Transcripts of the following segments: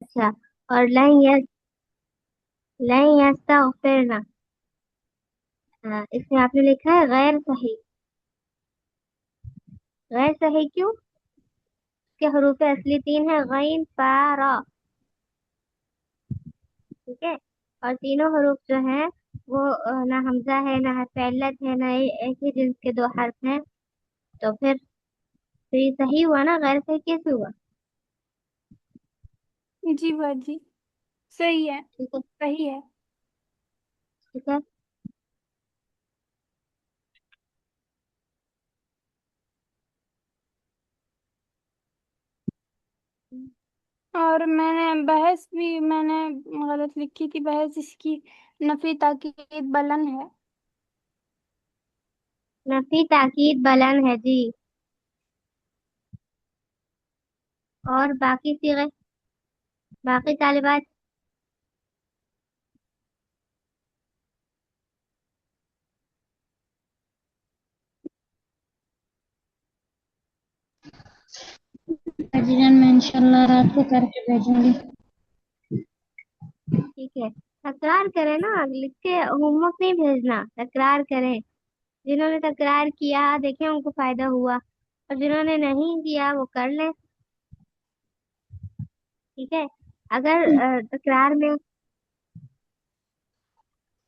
اچھا، اور لن یستغفرنا، اس میں آپ نے لکھا ہے غیر صحیح. غیر صحیح کیوں؟ اس کے حروف اصلی تین ہے، غین فا را. ٹھیک ہے، اور تینوں حروف جو ہیں وہ نہ حمزہ ہے نہ حرف علت ہے نہ ایک ہی جنس کے دو حرف ہیں. تو پھر یہ صحیح ہوا نا، غیر صحیح کیسے ہوا؟ جی باجی صحیح ہے، ٹھیک ہے. صحیح ہے. ٹھیک ہے. اور میں نے غلط لکھی تھی بحث، اس کی نفی تاکید بلند ہے. نفی تاکید بلند ہے جی. اور باقی صیغے، باقی طالبات؟ حاجی جان میں انشاءاللہ رات کو کر کے بھیجوں گی. ٹھیک ہے، تکرار کریں نا، لکھ کے ہوم ورک نہیں بھیجنا، تکرار کریں. جنہوں نے تکرار کیا دیکھیں ان کو فائدہ ہوا، اور جنہوں نے نہیں کیا وہ کر لیں. ٹھیک ہے، اگر تکرار میں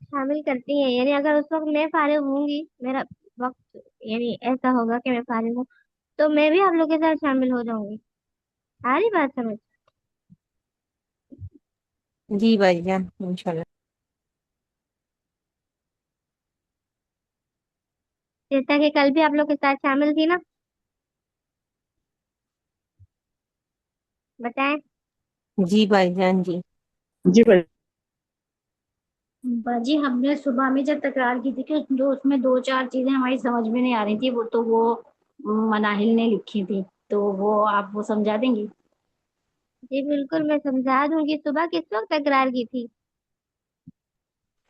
شامل کرتی ہیں، یعنی اگر اس وقت میں فارغ ہوں گی، میرا وقت یعنی ایسا ہوگا کہ میں فارغ ہوں، تو میں بھی آپ لوگ کے ساتھ شامل ہو جاؤں گی. ساری بات سمجھ. جی بھائی جان انشاءاللہ. جیسا کہ کل بھی آپ لوگ کے ساتھ شامل تھی نا، بتائیں. جی بھائی جان جی. جی بھائی. باجی ہم نے صبح میں جب تکرار کی تھی کہ جو اس میں دو چار چیزیں ہماری سمجھ میں نہیں آ رہی تھی، وہ مناہل نے لکھی تھی، تو وہ آپ وہ سمجھا دیں گی؟ جی بالکل، میں سمجھا دوں گی. صبح کس وقت تکرار کی تھی؟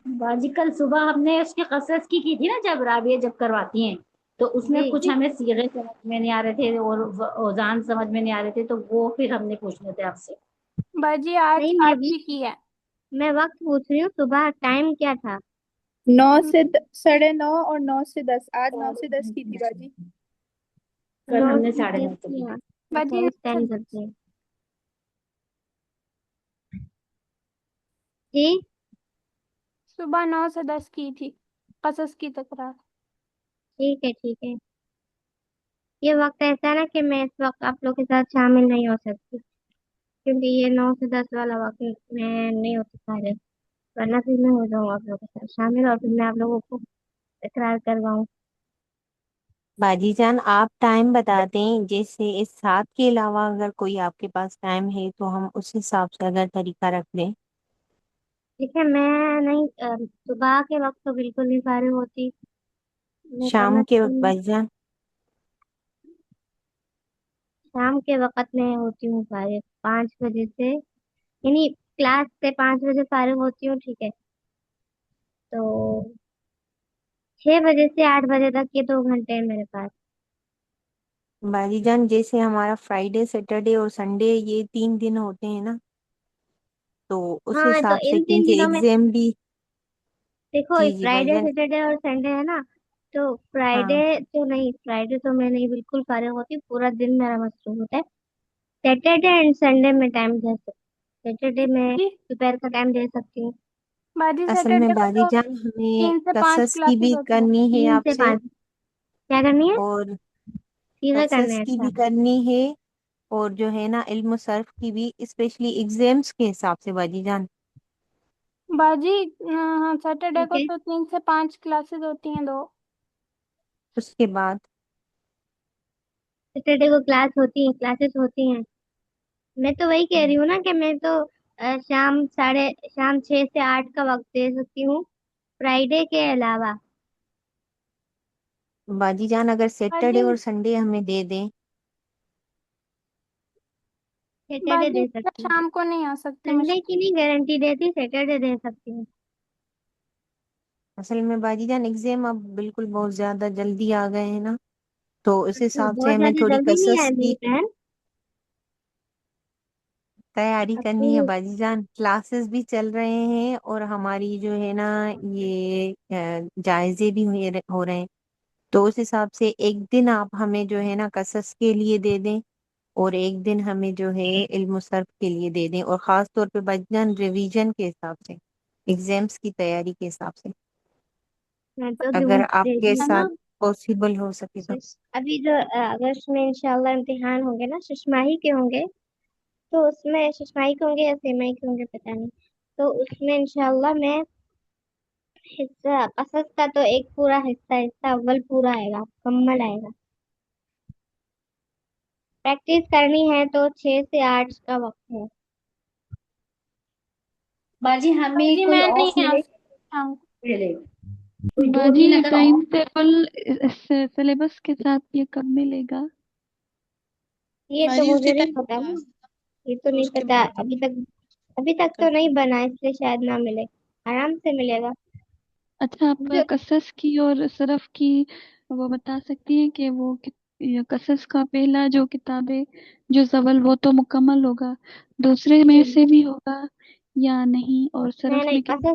باجی کل صبح ہم نے اس کی قصص کی تھی نا، جب رابعہ جب کرواتی ہیں تو اس میں جی کچھ ہمیں صیغے سمجھ میں نہیں آ رہے تھے اور اوزان سمجھ میں نہیں آ رہے تھے، تو وہ پھر ہم نے پوچھنے تھے آپ سے. باجی آج نہیں، آج بھی کی ہے. میں وقت پوچھ رہی ہوں، صبح ٹائم کیا تھا؟ 9 سے 9:30 اور 9 سے 10. آج 9 سے 10 کی تھی باجی. کل نو ہم نے سے 9:30 دس کی. کیا. اچھا، باجی اس ٹائم کرتے ہیں. جی صبح 9 سے 10 کی تھی قصص کی تکرار. ٹھیک ہے. ٹھیک ہے، یہ وقت ایسا نا کہ میں اس وقت آپ لوگ کے ساتھ شامل نہیں ہو سکتی، کیونکہ یہ 9 سے 10 والا وقت میں نہیں ہو سکتا ہے، ورنہ پھر میں ہو جاؤں آپ لوگوں کے ساتھ شامل، اور پھر میں آپ لوگوں کو اقرار کرواؤں. باجی جان آپ ٹائم بتا دیں، جیسے اس 7 کے علاوہ اگر کوئی آپ کے پاس ٹائم ہے تو ہم اس حساب سے اگر طریقہ رکھ لیں. ٹھیک ہے، میں نہیں صبح کے وقت تو بالکل نہیں فارغ ہوتی. میں کم شام از کے وقت کم باجی جان. شام کے وقت میں ہوتی ہوں فارغ 5 بجے سے، یعنی کلاس سے 5 بجے فارغ ہوتی ہوں. ٹھیک ہے، تو 6 بجے سے 8 بجے تک یہ 2 گھنٹے ہیں میرے پاس. باجی جان جیسے ہمارا فرائیڈے سیٹرڈے اور سنڈے یہ 3 دن ہوتے ہیں نا، تو اس ہاں، تو حساب سے ان تین کیونکہ دنوں میں ایگزام بھی. دیکھو، جی جی بھائی فرائیڈے جان. سیٹرڈے اور سنڈے ہے نا، تو ہاں فرائیڈے تو میں نہیں بالکل فارغ ہوتی، پورا دن میرا مصروف ہوتا ہے. سیٹرڈے اینڈ سنڈے میں ٹائم دے سکتی، سیٹرڈے میں جی دوپہر کا ٹائم دے سکتی ہوں. باجی اصل میں سیٹرڈے کو باجی تو جان ہمیں 3 سے 5 قصص کی کلاسز بھی ہوتی ہیں. کرنی ہے تین آپ سے سے، پانچ کیا کرنی ہے؟ اور سیدھے کرنا قصص ہے. کی اچھا بھی کرنی ہے، اور جو ہے نا علم و صرف کی بھی، اسپیشلی ایگزامس کے حساب سے باجی جان. باجی سیٹرڈے ٹھیک کو ہے. تو 3 سے 5 کلاسز ہوتی ہیں، 2. اس کے بعد سیٹرڈے کو کلاسز ہوتی ہیں. میں تو وہی کہہ رہی ہوں نا کہ میں تو شام 6 سے 8 کا وقت دے سکتی ہوں، فرائیڈے کے علاوہ. باجی جان اگر سیٹرڈے باجی اور سنڈے ہمیں دے دیں. سیٹرڈے باجی دے سکتی ہوں. شام کو نہیں آ سکتی سنڈے کی نہیں گارنٹی دیتی، سیٹرڈے دے سکتی ہوں. اصل میں باجی جان ایگزام اب بالکل بہت زیادہ جلدی آ گئے ہیں نا، تو اس اچھا، حساب سے بہت ہمیں زیادہ تھوڑی جلدی نہیں قصص ہے کی میری بہن. تیاری کرنی ہے اپنی باجی جان، کلاسز بھی چل رہے ہیں اور ہماری جو ہے نا یہ جائزے بھی ہو رہے ہیں، تو اس حساب سے ایک دن آپ ہمیں جو ہے نا قصص کے لیے دے دیں اور ایک دن ہمیں جو ہے علم و صرف کے لیے دے دیں، اور خاص طور پہ باجی جان ریویژن کے حساب سے، ایگزامس کی تیاری کے حساب سے، میں تو اگر دوں آپ دے کے دی ہے نا؟ ساتھ پاسبل ہو سکے تو۔ ابھی جو اگست میں انشاءاللہ امتحان ہوں گے نا، ششماہی کے ہوں گے، تو اس میں ششماہی کے ہوں گے یا سیمائی کے ہوں گے پتہ نہیں، تو اس میں انشاءاللہ میں حصہ قصص کا تو ایک پورا حصہ اول پورا آئے گا، مکمل آئے گا۔ پریکٹس کرنی ہے تو 6 سے 8 کا وقت ہے۔ باجی ہمیں باجی کوئی میں آف نہیں آ ملے سکتا ہوں۔ ملے کوئی 2 دن باجی اگر ٹائم آف ٹیبل سلیبس کے ساتھ یہ کب ملے گا؟ یہ تو باجی مجھے اسی نہیں ٹائم پتا نا، کلاس یہ تو تو نہیں اس کے پتا بعد ابھی تک تو نہیں کرتے ہیں۔ بنا، اس لیے شاید نہ ملے، آرام سے ملے گا۔ اچھا، آپ جو قصص کی اور صرف کی وہ بتا سکتی ہیں کہ وہ یہ قصص کا پہلا جو کتاب ہے جو زول وہ تو مکمل ہوگا، دوسرے میں سے بھی ہوگا یا نہیں، اور نہیں صرف نہیں، میں کتنا؟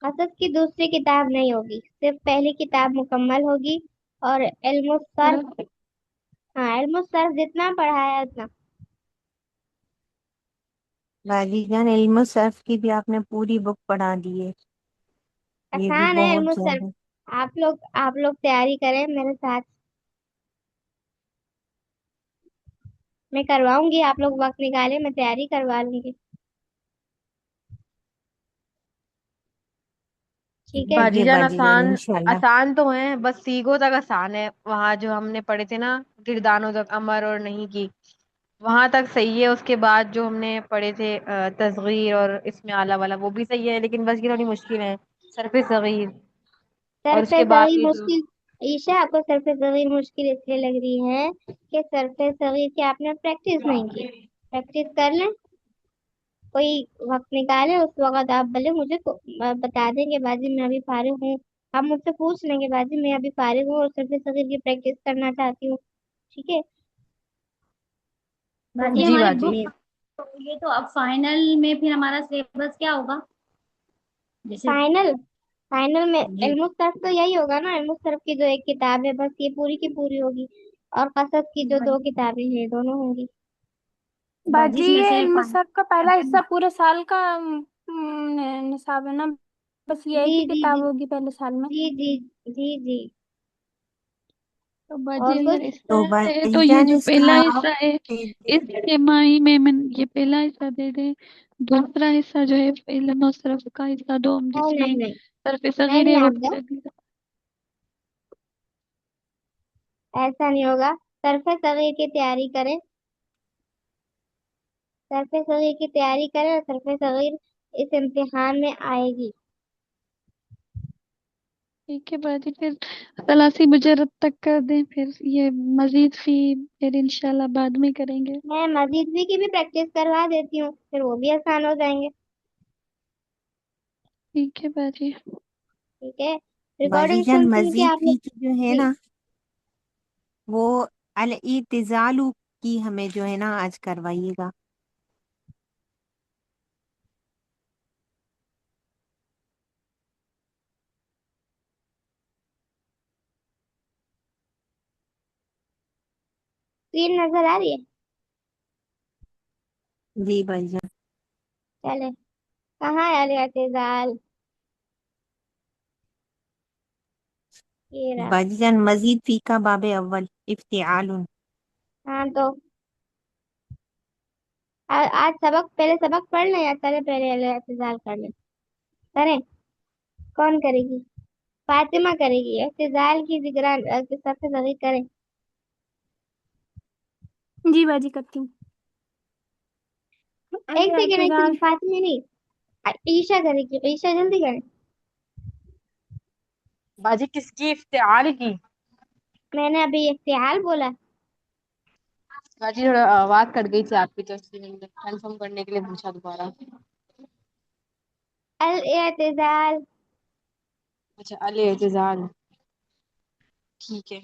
قصص کی دوسری کتاب نہیں ہوگی، صرف پہلی کتاب مکمل ہوگی، اور علم الصرف، صرف ہاں علم الصرف جتنا پڑھا ہے اتنا۔ باجی جان علم و صرف کی بھی آپ نے پوری بک پڑھا دی ہے، یہ بھی آسان ہے علم بہت الصرف، زیادہ۔ آپ لوگ تیاری کریں میرے ساتھ، میں کرواؤں گی، آپ لوگ وقت نکالیں، میں تیاری کروا لوں گی، ٹھیک ہے؟ باجی ٹھیک جان باجی جان آسان انشاءاللہ۔ آسان تو ہیں، بس سیکھو تک آسان ہے، وہاں جو ہم نے پڑھے تھے نا کردانوں تک امر اور نہیں کی، وہاں تک صحیح ہے، اس کے بعد جو ہم نے پڑھے تھے تصغیر اور اس میں آلہ والا وہ بھی صحیح ہے، لیکن بس یہ تھوڑی مشکل ہے، صرف صغیر، اور صرف اس کے بعد صغیر یہ جو مشکل، عیشا آپ کو صرف صغیر مشکل اس لیے لگ رہی ہے کہ صرف صغیر کی آپ نے پریکٹس نہیں کی، پریکٹس کر لیں، کوئی وقت نکالے، اس وقت آپ بھلے مجھے بتا دیں گے باجی میں ابھی فارغ ہوں، آپ مجھ سے پوچھ لیں گے باجی میں ابھی فارغ ہوں اور صرف صغیر کی پریکٹس کرنا چاہتی ہوں، ٹھیک ہے؟ تو باجی جی ہماری باجی، بک یہ تو اب فائنل میں پھر ہمارا سلیبس کیا ہوگا جیسے؟ فائنل میں جی علم الصرف تو یہی ہوگا نا، علم الصرف کی جو ایک کتاب ہے بس یہ پوری کی پوری ہوگی، اور قصص کی جو 2 کتابیں ہیں دونوں ہوں گی۔ باجی باجی اس میں یہ سے علم الصرف کا پہلا حصہ پورے سال کا نصاب ہے نا، بس یہ جی ایک ہی جی کتاب جی ہوگی پہلے سال میں؟ جی جی جی جی، تو باجی اور اگر کچھ؟ اس تو طرح ہے باجی تو یہ جان جو اس پہلا کا آپ حصہ ہے اس تہماہی میں یہ پہلا حصہ دے دیں، دوسرا حصہ جو ہے علم و صرف کا حصہ دو جس نہیں میں نہیں نہیں صرف نہیں صغیر ہے نہیں وہ آپ بھی لگے گا۔ ایسا نہیں ہوگا، صرف صغیر کی تیاری کریں، صرف صغیر کی تیاری کریں، اور صرف صغیر اس امتحان میں آئے گی۔ ٹھیک ہے باجی، پھر 83 مجرد تک کر دیں، پھر یہ مزید فی پھر انشاءاللہ بعد میں کریں گے۔ میں مزید بھی کی بھی پریکٹس کروا دیتی ہوں، پھر وہ بھی آسان ہو جائیں گے، ٹھیک ہے باجی۔ ٹھیک ہے؟ باجی ریکارڈنگ جان سنتی ہیں کہ مزید آپ فی لوگ؟ کی جو ہے جی، نا وہ الاعتزال کی ہمیں جو ہے نا آج کروائیے گا۔ اسکرین نظر آ رہی ہے؟ جی باجی جان۔ چلے، کہاں ہے الاعتزال؟ یہ رہا، باجی جان مزید فی کا باب اول افتعال۔ ہاں تو آج پہلے سبق پڑھ لیں یا چلے پہلے اعتزال کر لیں؟ کریں؟ کون کرے گی؟ فاطمہ کرے گی، اعتزال کی ذکران کے سب سے زیادہ کریں۔ جی باجی کرتی ہوں۔ ایک اعتزال سیکنڈ، فاطمہ نہیں، عیشا کرے گی، عیشا جلدی کریں۔ باجی کس کی؟ افتعال کی؟ میں نے ابھی افتعال بولا؟ باجی تھوڑا آواز کٹ گئی تھی آپ کی، تو اس لیے میں نے کنفرم کرنے کے لیے پوچھا دوبارہ۔ الاعتزال، اچھا الاعتزال، ٹھیک ہے۔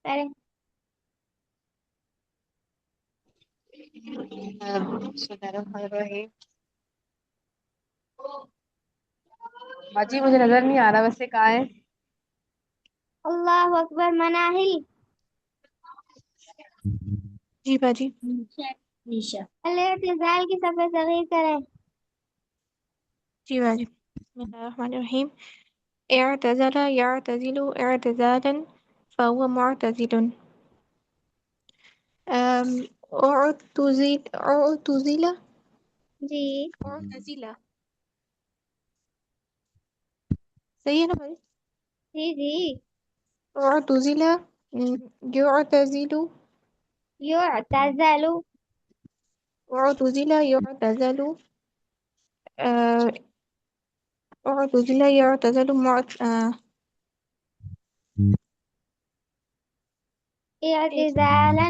کریں۔ بسم اللہ الرحمن الرحیم. باجی مجھے نظر نہیں آ رہا ویسے کہاں ہے. اللہ اکبر. مناہل. جی باجی. نیشا. الاعتزال کی صفحہ صغیر کریں. جی باجی. بسم اللہ الرحمن الرحیم. اعتزل يعتزل اعتزالا فهو معتزل. اعتزل جی معتزلہ. صحیح ہے نا بھائی؟ جی جی. اعتزل يعتزل يعتزل. اعتزل يعتزل اعتزل يعتزل اعتزالا.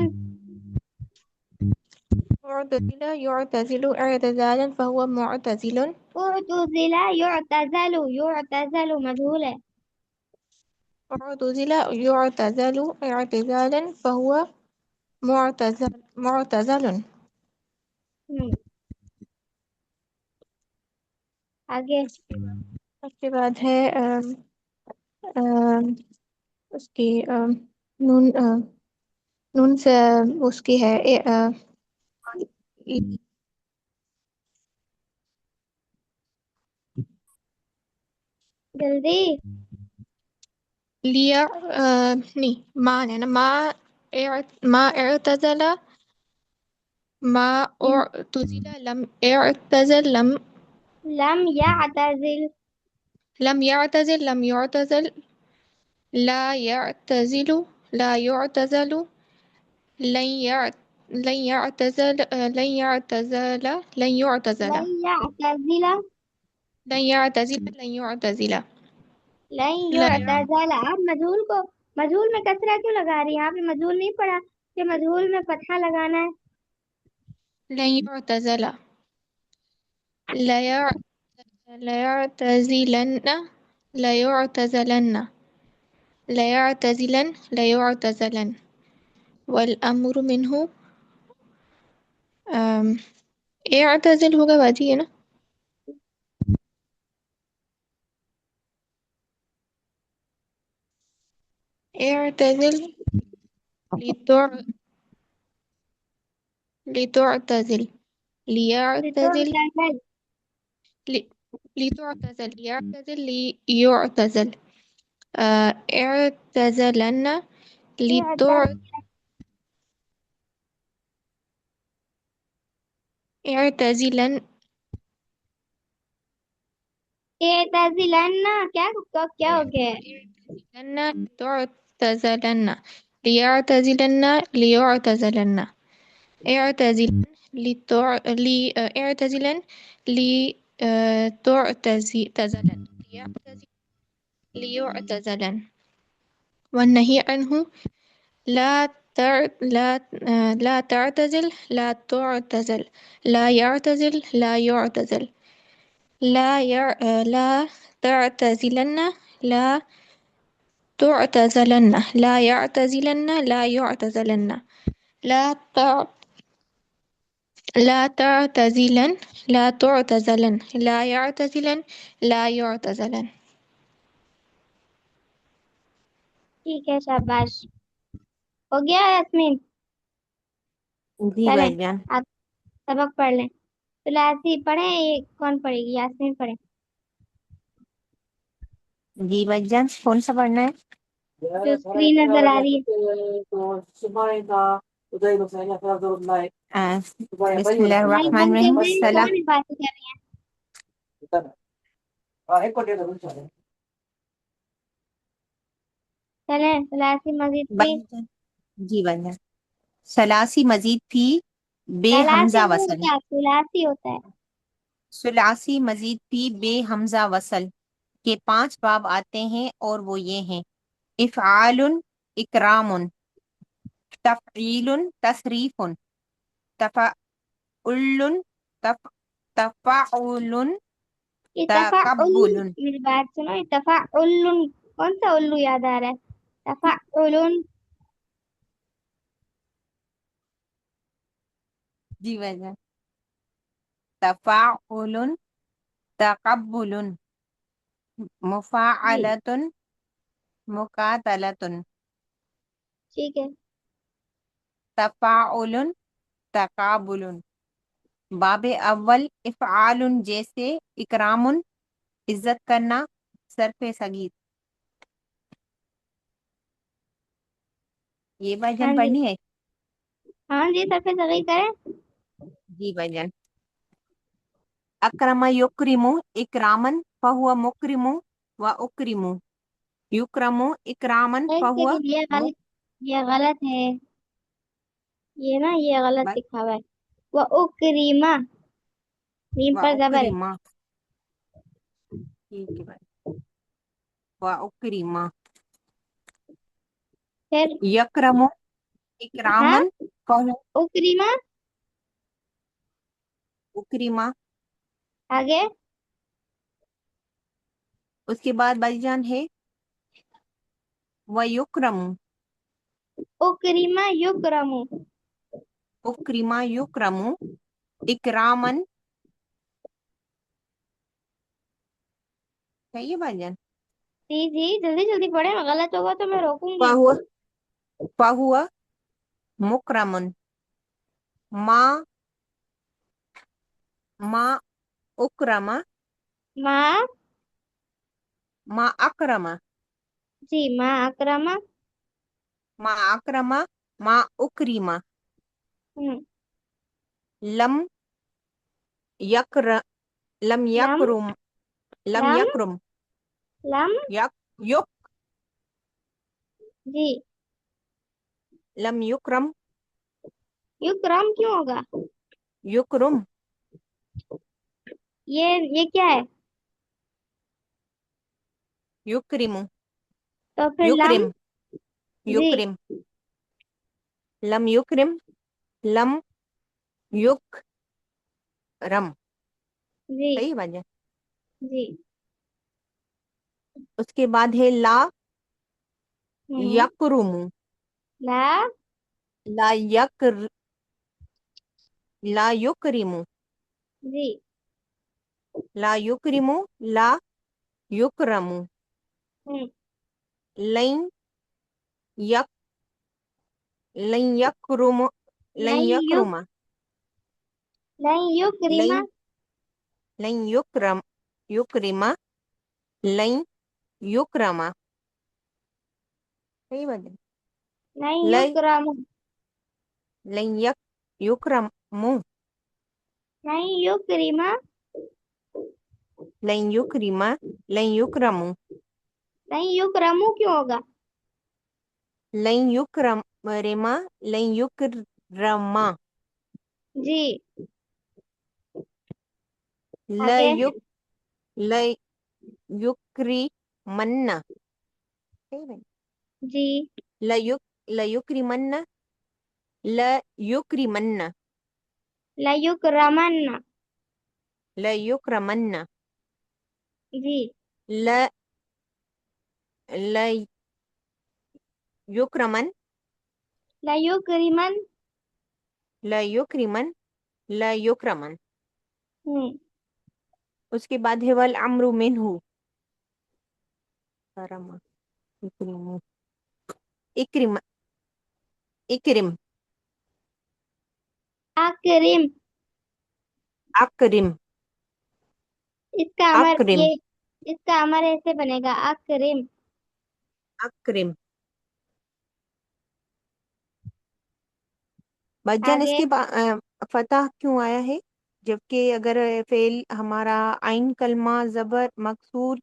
اعتزل يعتزل اعتزالا فهو معتزل. اعتزل يعتزل. يعتزل مجهول ہے. اعتزل يعتزل اعتزالا فهو معتزل. ہم، آگے. اس کے بعد ہے اس کی نون نون سے اس کی ہے جلدی. لیا نہیں ما ہے نا ما اعتزل ما اعتزل لم اعتزل لم يعتزل. لم يعتزل لم يعتزل لا يعتزل لا يعتزل لن يعتزل لن يعتزل لن يعتزل لن يعتزل. لن يعتزل لن يعتزل لن لا يعتزل. آپ مجهول کو مجهول میں کسرہ کیوں لگا رہی ہیں؟ آپ نے مجهول نہیں پڑھا کہ مجهول میں فتحہ لگانا ہے. لن يعتزل لا يعتزلن لا يعتزلن لا يعتزلن لا يعتزلن والأمر منه اعتزل ہوگا باجی ہے نا. اعتزل لتعتزل ليعتزل لتعتزل. لتعتزل يعتزل ليعتزل اعتزلن اعتزلن اعتزلن. کیا ہو گیا؟ تعتزلن ليعتزلن ليعتزلن اعتزلن اعتزلن تعتزلن ليعتزلن والنهي عنه لا لا تعتزل لا تعتزل لا يعتزل لا يعتزل لا تعتزلن لا تعتزلن لا يعتزلن لا يعتزلن لا لا تعتزلن لا تعتزلن لا يعتزلن لا يعتزلن. ٹھیک ہے شاباش. ہو گیا یاسمین؟ جی چلیں بھائی جان. آپ سبق پڑھ لیں. ثلاثی پڑھیں. یہ کون پڑھے گی؟ یاسمین پڑھیں. جی بھائی جان کون سا پڑھنا ہے؟ جو اسکرین نظر آ رہی ہے. بسم اللہ مائک الرحمن بند کر الرحیم. دیں. کون ہے بات کر رہی ہیں؟ چلیں ثلاثی مزید تھی. جی بھائی جان. ثلاثی مزید تھی بے ثلاثی حمزہ نہیں وصل. ہوتا، ثلاثی ہوتا ہے. ثلاثی مزید تھی بے حمزہ وصل کے 5 باب آتے ہیں اور وہ یہ ہیں: افعال، اکرام، تفعیل، تصریف، تفعل، تفعل، یہ تفعل. تقبل. میری بات سنو. یہ تفعل کون سا الو یاد آ رہا ہے؟ تفعل. جی بھائی، تفاعل، تقبل، جی مفاعلة، مقاتلة. ٹھیک ہے. تفاعل، تقابل. باب اول افعال جیسے اکرام، عزت کرنا، صرف صغیر. یہ بھائی ہاں جان جی پڑھنی ہے. ہاں جی سر پہ صحیح کریں. جی بھائی جان. اکرم یکرم اکرامن فہو مکرم و اکرم. یکرم اکرامن ایک فہو سیکنڈ، یہ غلط ہے. یہ نا یہ غلط لکھا ہوا ہے. وہ اکریما میم و پر زبر ہے. اکرم. ٹھیک ہے بھائی. و اکرم. پھر یکرم ہاں اکرامن فہو اکریما اکرم. آگے. اس کے بعد بھائی جان ہے و یکرم. اکریما یکرم. اکرم یکرم اکرامن. صحیح ہے بھائی جان. جی جی جلدی جلدی پڑھیں، غلط ہوگا تو میں روکوں گی. فہو فہو مکرمن. ما ما اکرم. ماں ما اکرم. جی ماں اکرما. ما اکرم. ما اکرم. ہوں. لم یکر لم لم یکرم. لم لم یکرم. لم یک یک جی لم یکرم. یکرم کیوں ہوگا؟ یکرم. یہ کیا ہے؟ یکرم. تو پھر لم. یکرم. جی یکرم. لم یکرم. لم یکرم. جی صحیح بات ہے. جی. اس کے بعد ہے لا ہوں. یکرم. لا لا یکر لا یکرم. جی لا یکرم. لا یکرم. ہوں. لن یک لن یکرم. لن نہیں یکرم. نہیں یکریما. لن لن یکرم. یکرم. لن یکرم. صحیح بات ہے. نہیں لن یکرم. لن یکرم. نہیں یکریما. لن یکرم. لن یکرم. نہیں یکرمو کیوں ہوگا؟ لن یکرم. رما لن یکرم. جی لا آگے. یک لا یکرمن. صحیح بات. جی لا یکرمن. لا یکرمن. لا یکرمن. لا یکرمن. جی لا لا یکرمن. لا یکرمن. لا یکرمن. لا یکرمن. ہوں. اس کے بعد ہے والامر منہ. کرم اکرم. اکرم. اکرم. اکرم. اکرم. اس کا امر اکرم. یہ اس کا امر ایسے بنے گا اکرم. اکرم. بجن اس آگے. کے فتح کیوں آیا ہے جبکہ اگر فعل ہمارا عین کلمہ زبر مکسور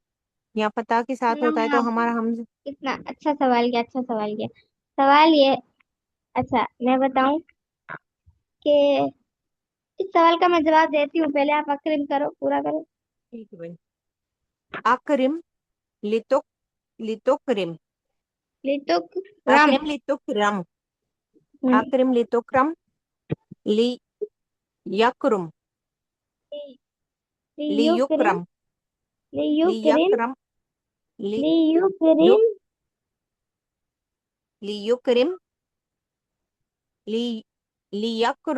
یا فتح کے ساتھ ہوتا ہے تو ہمارا حمزہ. اتنا اچھا سوال کیا، اچھا سوال کیا. سوال یہ، اچھا میں بتاؤں کہ اس سوال کا میں جواب دیتی ہوں، پہلے آپ اکرم کرو، پورا کرو. ٹھیک ہے بھائی. اکرم لتکرم. لتکرم. اکرم لتکرم. اکرم لتکرم. لی یکرم. لیکرم. لیکرم. لیکرم. لیکرم. لیکرم. لیکرم. لی لیکر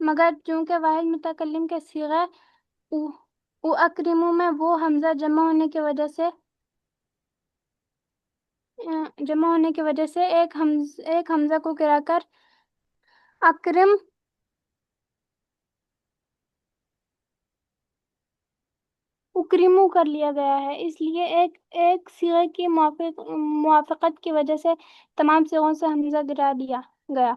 مگر چونکہ واحد متکلم کے صیغہ اکرمو میں وہ حمزہ جمع ہونے کی وجہ سے ایک حمزہ کو گرا کر اکرم اکرمو کر لیا گیا ہے، اس لیے ایک صیغے کی موافقت کی وجہ سے تمام صیغوں سے حمزہ گرا دیا گیا۔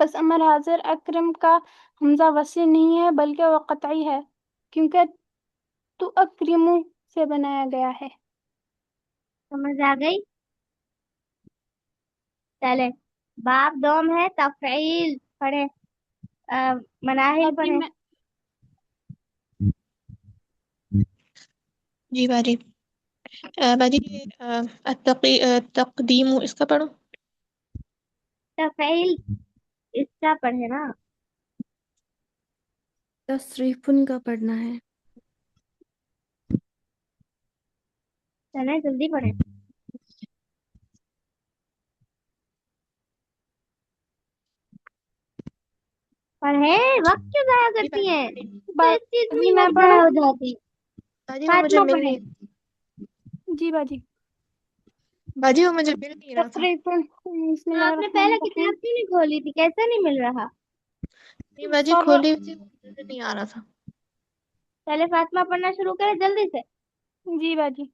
پس امر حاضر اکرم کا حمزہ وصل نہیں ہے بلکہ وہ قطعی ہے، کیونکہ تو اکرمو سے بنایا گیا ہے۔ سمجھ آ گئی؟ چلے، باب دوم ہے تفعیل پڑھے، مناہل باجی پڑھے۔ میں جی باجی، باجی تقدیم اس کا پڑھو۔ تفعیل اس کا پڑھے نا، تصریفن کا پڑھنا ہے۔ چلے جلدی پڑھے۔ پڑھے، وقت کیوں ضائع جی کرتی ہیں؟ تو اس چیز میں باجی ہی میں وقت ضائع پڑھوں؟ ہو جاتی۔ باجی وہ مجھے فاطمہ مل پڑھے۔ نہیں، جی باجی۔ باجی وہ مجھے مل نہیں رہا تھا۔ تصریفن، بسم اللہ آپ نے الرحمن پہلے الرحیم۔ کتاب کیوں نہیں کھولی تھی؟ کیسے نہیں مل رہا؟ نہیں باجی کھولی تھی، مجھے نہیں آ رہا تھا۔ پہلے فاطمہ پڑھنا شروع کرے جلدی سے۔ جی باجی۔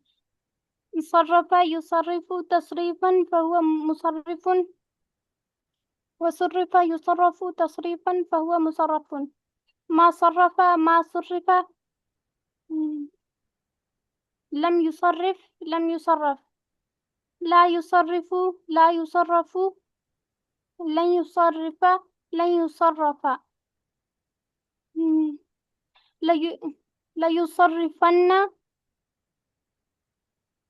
صرف یصرف تصریفا فهو مصرف، وصرف يصرف تصريفا فهو مصرف. ما صرف لم يصرف لم يصرف. لا يصرف لا يصرف. لن يصرف لن يصرف. ليصرفن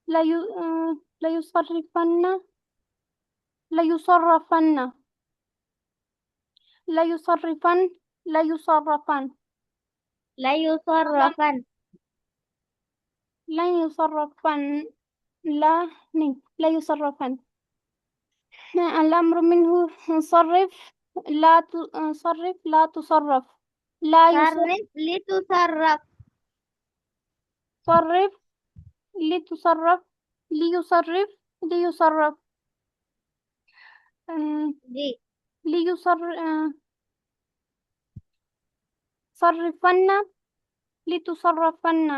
ليصرفن ليصرفن ليصرفن ليصرفن. لا يصرفن. لن يصرفن. لا يصرفن. الأمر منه صرف صرف لا تصرف. لا صرف لتصرف. صرف لتصرف. ليصرف ليصرف. جی صرفن لتصرفن.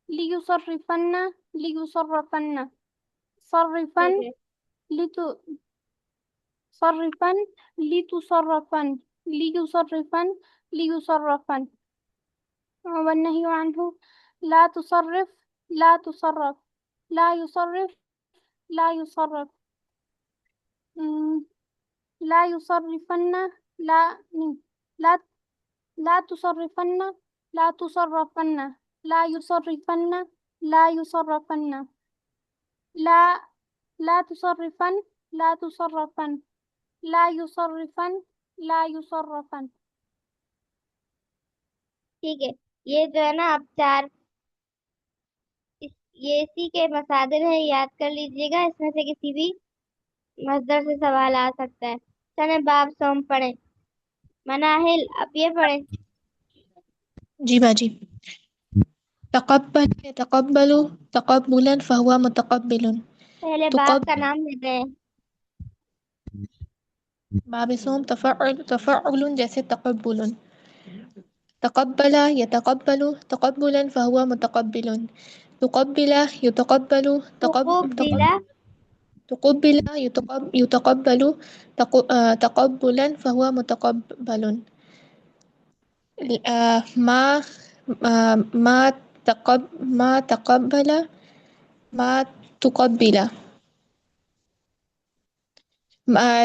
ليصرفن ليصرفن. صرفن ٹھیک ہے۔ صرفن لتصرفن. ليصرفن ليصرفن. والنهي عنه لا تصرف لا تصرف. لا يصرف لا يصرف. لا يصرفن لا لا تصرفن لا تصرفن. لا يصرفن لا يصرفن. لا تصرفن لا تصرفن. لا يصرفن لا يصرفن. ٹھیک ہے، یہ جو ہے نا اب چار یہ اسی کے مصادر ہیں، یاد کر لیجئے گا، اس میں سے کسی بھی مصدر سے سوال آ سکتا ہے۔ چلیں باب سوم پڑھیں، مناہل اب یہ پڑھیں۔ جی باجی، تقبل يتقبل تقبلا فهو متقبل. پہلے باب کا نام لیتے ہیں۔ باب سوم تفعل جیسے تقبل. تقبل يتقبل تقبلا فهو متقبل. تقبل يتقبل تقبل تقبل يتقبل تقبلا فهو متقبل. ما تقبل ما تقبل.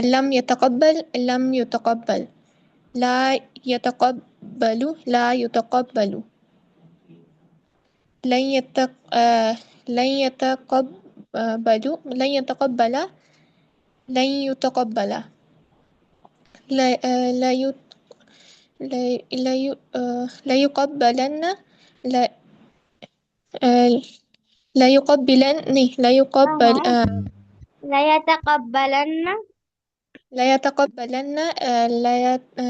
لم يتقبل لم يتقبل. لا يتقبل لا يتقبل. لن يتقبل لن يتقبل. لا يقبلن لا يقبلن لا يقبل لا يتقبلن لا يتقبلن لا يت-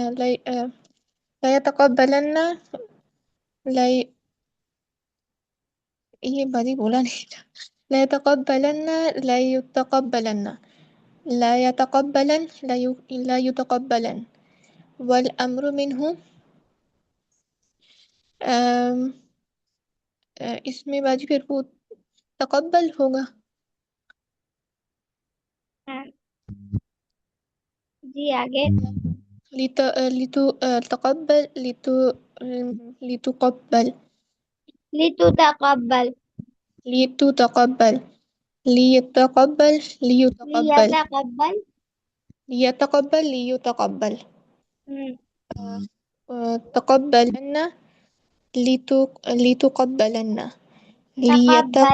لا يتقبلن لا ي- یہ بڑی بولا نہیں تھا. لا يتقبلن لا يتقبلن لا يتقبلن لا يتقبلن والأمر منه آم، اس میں باجی پھر وہ تقبل ہوگا. ہاں جی آگے. تقبل لتقبل لتتقبل لتتقبل ليتقبل ليتقبل ليتقبل. ليتقبل ليتقبل ہم، تقبلن لتقبلن تقبلن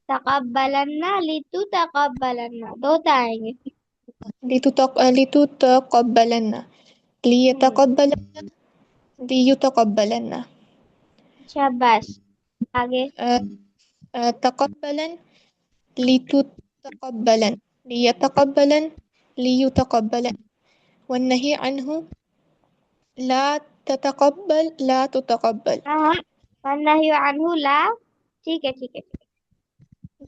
تقبلن لتتقبلن دو آئیں گے. لتتقبلن ہم، ليتقبلن ليتقبلن شاباش. آگے. تقبلن لتتقبلن ليتقبلن ليتقبلن والنهي عنه لا تتقبل ہاں والنہی عنہ لا. ٹھیک ہے ٹھیک ہے.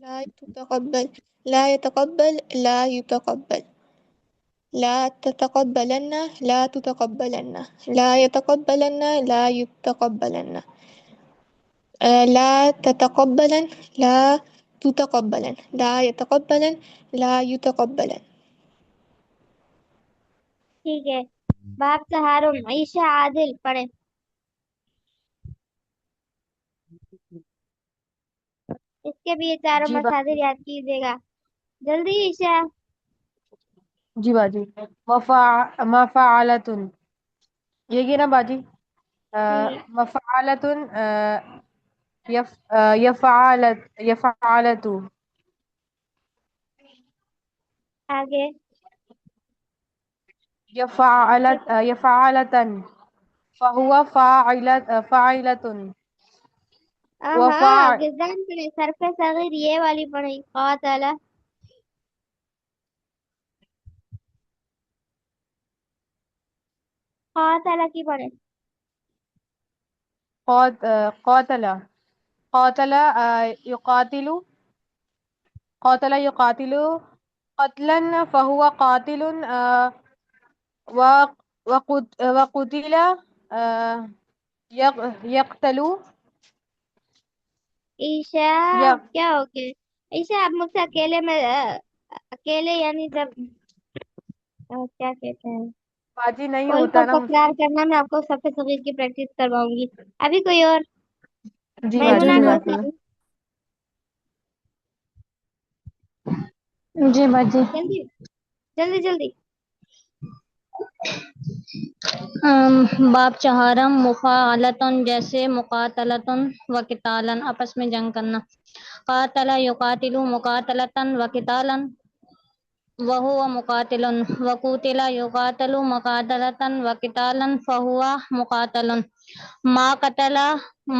لا تتقبل لا يتقبل لا يتقبل لا تتقبلن لا تتقبلن لا يتقبلن لا يتقبلن لا تتقبلن لا تتقبلن لا يتقبلن لا يتقبلن. ٹھیک ہے. باب تحارم عیشہ عادل پڑھے. اس کے بھی یہ چاروں جی مسادر یاد کیجیے گا. جلدی عیشہ. جی باجی. مفعلتن یہ نا باجی. مفعلتن يفعلت آگے. يفعلتن فهو فاعلة ہاں گردان پڑھے. صرف صغیر یہ والی پڑھے. قاتل قاتل کی پڑھے. قاتل قاتل يقاتل قاتل يقاتل قتلا فهو قاتل وقتل يقتل عیشہ کیا ہو گیا. عیشہ آپ مجھ سے اکیلے میں اکیلے یعنی جب کیا کہتے ہیں باجی نہیں کوئی ہوتا کو نا مجھ تکرار سے. کرنا. میں آپ کو صفحے صغیر کی پریکٹس کرواؤں گی. ابھی کوئی اور. جی باجی میمونہ نور جزاک اللہ. پڑھی. جی باجی. جلدی جلدی جلدی. باب چہارم مفاعلتن جیسے مقاتلتن و قتالن آپس میں جنگ کرنا. قاتل یقاتل مقاتلتن و قتالن وهو مقاتل وقتل يقاتل مقاتلة وقتالا فهو مقاتل. ما قتل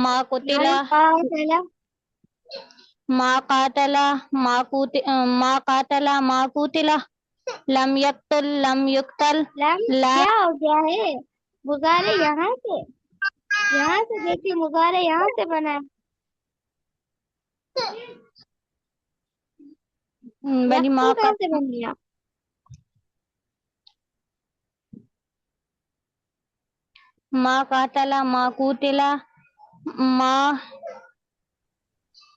ما قتل لا قاتل ما قاتل ما قاتل ما قتل لم يقتل لم يقتل لم. لا کیا ہو گیا ہے. مظاہرے یہاں سے دیکھیے. مظاہرے یہاں سے بنا ہے. بلی یقتل ما کہاں سے بن گیا. قاتل ما قتل ما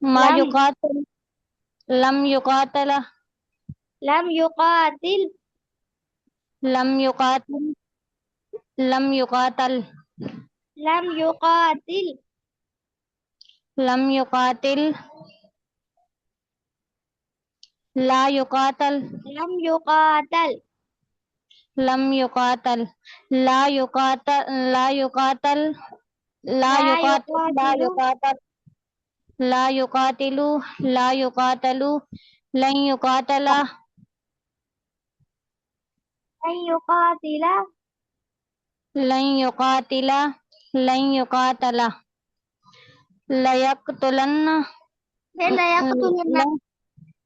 ما لم يقاتل لم يقاتل لم يقاتل لم يقاتل لم يقاتل لم يقاتل لم يقاتل لا يقاتل لم يقاتل لم يقاتل لا يقاتل لا يقاتل لا لا يقاتل لا يقاتل يقاتل لا يقاتل لا يقاتل لن يقاتل لن يقاتل لن يقاتل لن يقاتل لا يقتلن لا يقتلن.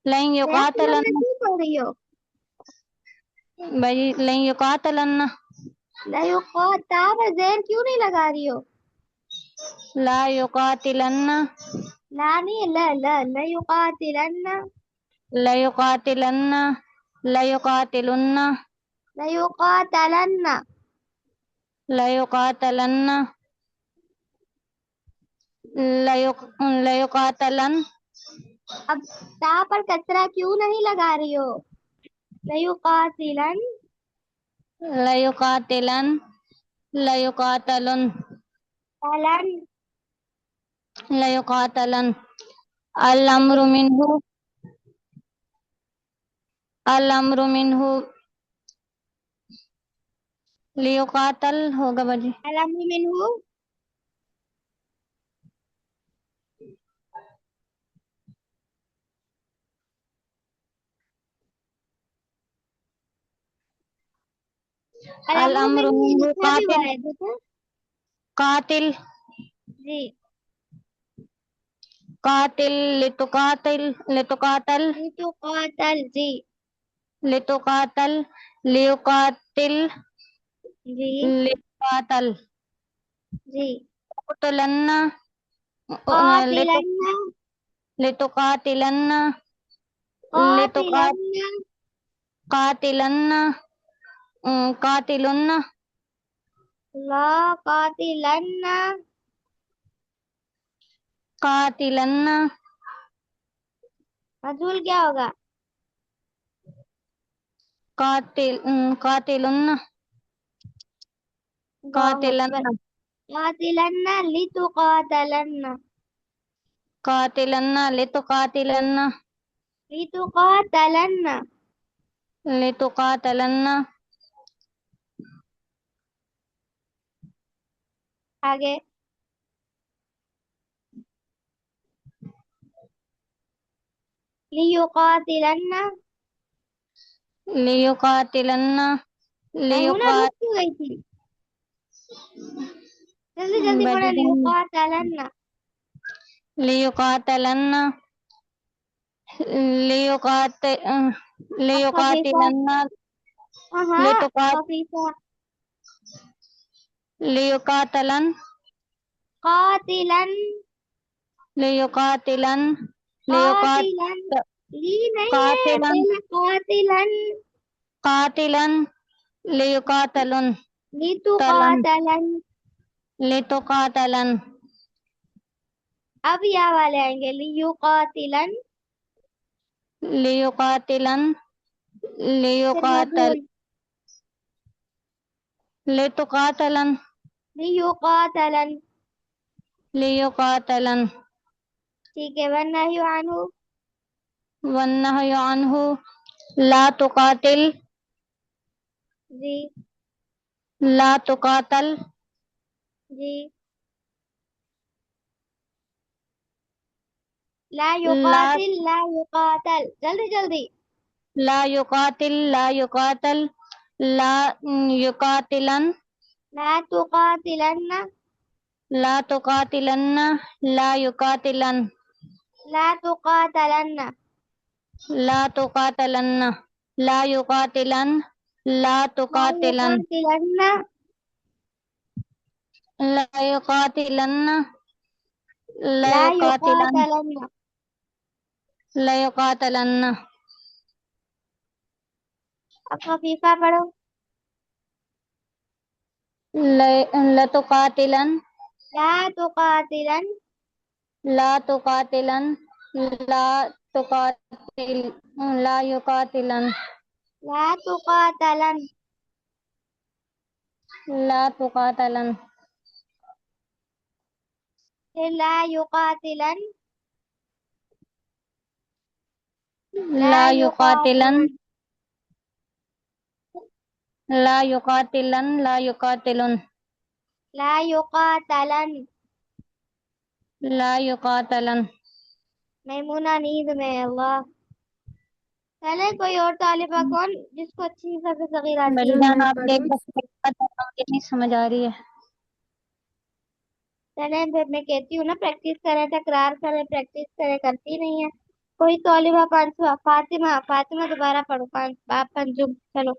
لن لا يقاتلن يقتلن کیوں پڑھ رہی ہو. بھائی لن یقاتلن لا یقاتا پر زیر کیوں نہیں لگا رہی ہو؟ لا یقاتلن لا نہیں، لا لا لا یقاتلن، لا یقاتلن لا یقاتلن لا یقاتلن، لا یقاتلن لا یقاتلن اب تا پر کسرہ کیوں نہیں لگا رہی ہو؟ لا یقاتلن، لا یقاتلن لا یقاتلن تلن، لا یقاتلن الامر آگے منہ لیقاتل ہوگا باجی الامر منہ، الامر الامر منہ منہ لکھا بھی ہوا ہے دیکھو قاتل جی، قاتل لتقاتل لتقاتل جی لتقاتل لیقاتل جی لتقاتل جی، قتلن قاتلن، لتقاتلن قاتلن، لتقاتلن قاتلن لا قاتلن، قاتلن مجهول کیا ہوگا؟ قاتلن اللہ اکبر، قاتلن قاتلن لتقاتلن، قاتلن لتقاتلن لتقاتلن، لتقاتلن آگے لیقاتلن، لیقاتلن میمونہ رک کیوں گئی تھی؟ جلدی جلدی پڑھے، لیقاتلن، لیقاتلن اب خفیفہ، لیقاتلن ہاں ہاں خفیفہ، لیقاتلن قاتلن، لیقاتلن قاتلن، لی نہیں ہے قاتلن پہلے قاتلن، قاتلن لیقاتلن لتقاتلن، لتقاتلن اب یا والے آئیں گے، لیقاتلن، لیقاتلن پھر لیقاتل مجهول، لتقاتلن لیقاتلن، لیقاتلن ٹھیک ہے، والنہی عنہ، والنہی عنہ لا تقاتل جی لا تقاتل جی، لا لا یقاتل لا یقاتل، جلدی جلدی، لا يقاتل لا يقاتل لا يقاتلن لا تقاتلن، لا تقاتلن لا يقاتلن لا تقاتلن، لا تقاتلن لا يقاتلن لا لا تقاتلن يقاتلن، لا يقاتلن لا لا يقاتلن يقاتلن، لا يقاتلن اب خفیفہ پڑھو، لتقاتلن لا تقاتلن، لا تقاتلن لا تقاتل لا يقاتلن لا تقاتلن، لا تقاتلن پھر لا يقاتلن، لا لا يقاتلن يقاتلن، لا يقاتلن لا يقاتلن لا يقاتلن، لا يقاتلن میمونہ نیند میں، اللہ، چلے کوئی اور طالبہ کون جس کو اچھی حساب سے صغیر آتی میری ہے؟ جان میں آپ دیکھ پڑھوں؟ کتنی سمجھ آ رہی ہے چلیں پھر میں کہتی ہوں نا، پریکٹس کریں، تکرار کریں، پریکٹس کریں، کرتی نہیں ہے کوئی طالبہ۔ 500 فاطمہ، فاطمہ دوبارہ پڑھو، 5 آپ پنجم، چلو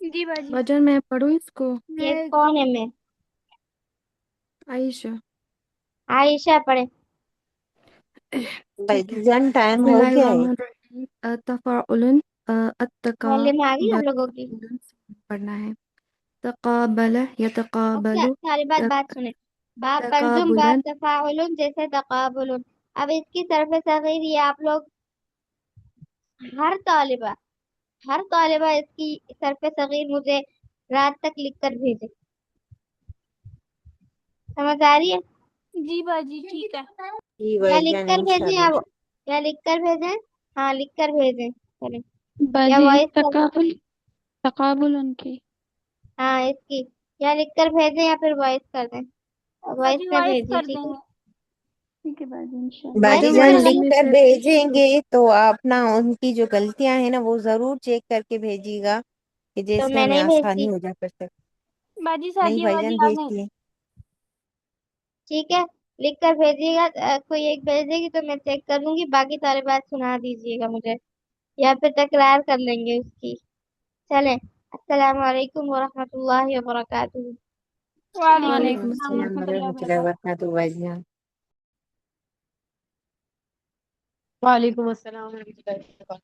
جی باجی بجن میں پڑھوں اس کو؟ یہ میں کون ہے میں؟ عائشہ. عائشہ پڑھے. ٹھیک ہے. بھائی ٹائم بسم ہو اللہ گیا ہے. الرحمن الرحیم. تفاعل معلم آ گئی آپ لوگوں کی؟ پڑھنا ہے. تقابل اچھا یتقابل ساری بات سنیں. باب بلزم تقابلا. باب تفاعل جیسے تقابل. اب اس کی طرف صغیر یہ آپ لوگ ہر طالبہ اس کی طرف صغیر مجھے رات تک لکھ کر بھیجے. سمجھ آ رہی ہے؟ جی باجی ٹھیک ہے. جی یا بھائی لکھ جان کر بھیجیں انشاءاللہ. یا لکھ کر بھیجیں. ہاں لکھ کر بھیجیں. چلیں یا باجی وائس کر. تقابل ان کی. ہاں اس کی یا لکھ کر بھیجیں یا پھر وائس کر دیں. وائس باجی میں وائس بھیجیے کر ٹھیک دیں ہے. گے. ٹھیک ہے باجی انشاءاللہ. وائس باجی بجن میں جان کوئی وائس لکھ میں غلط. کر سے بھیجیں گے تو آپ نا ان کی جو غلطیاں ہیں نا وہ ضرور چیک کر کے بھیجیے گا کہ تو جیسے میں ہمیں نہیں بھیجتی. آسانی ہو جا کر سکے. باجی نہیں سعدیہ بھائی باجی جان آ گئی. بھیجتی ہے. ٹھیک ہے لکھ کر بھیجیے گا. کوئی ایک بھیجے گی تو میں چیک کر لوں گی. باقی سارے بات سنا دیجیے گا مجھے یا پھر تکرار کر لیں گے اس کی. چلیں السلام علیکم ورحمۃ اللہ وبرکاتہ. وعلیکم وعلیکم وعلیکم السلام السلام. السلام ورحمۃ اللہ ورحمۃ اللہ وبرکاتہ. وبرکاتہ بھائی جان. وعلیکم السلام ورحمۃ اللہ وبرکاتہ.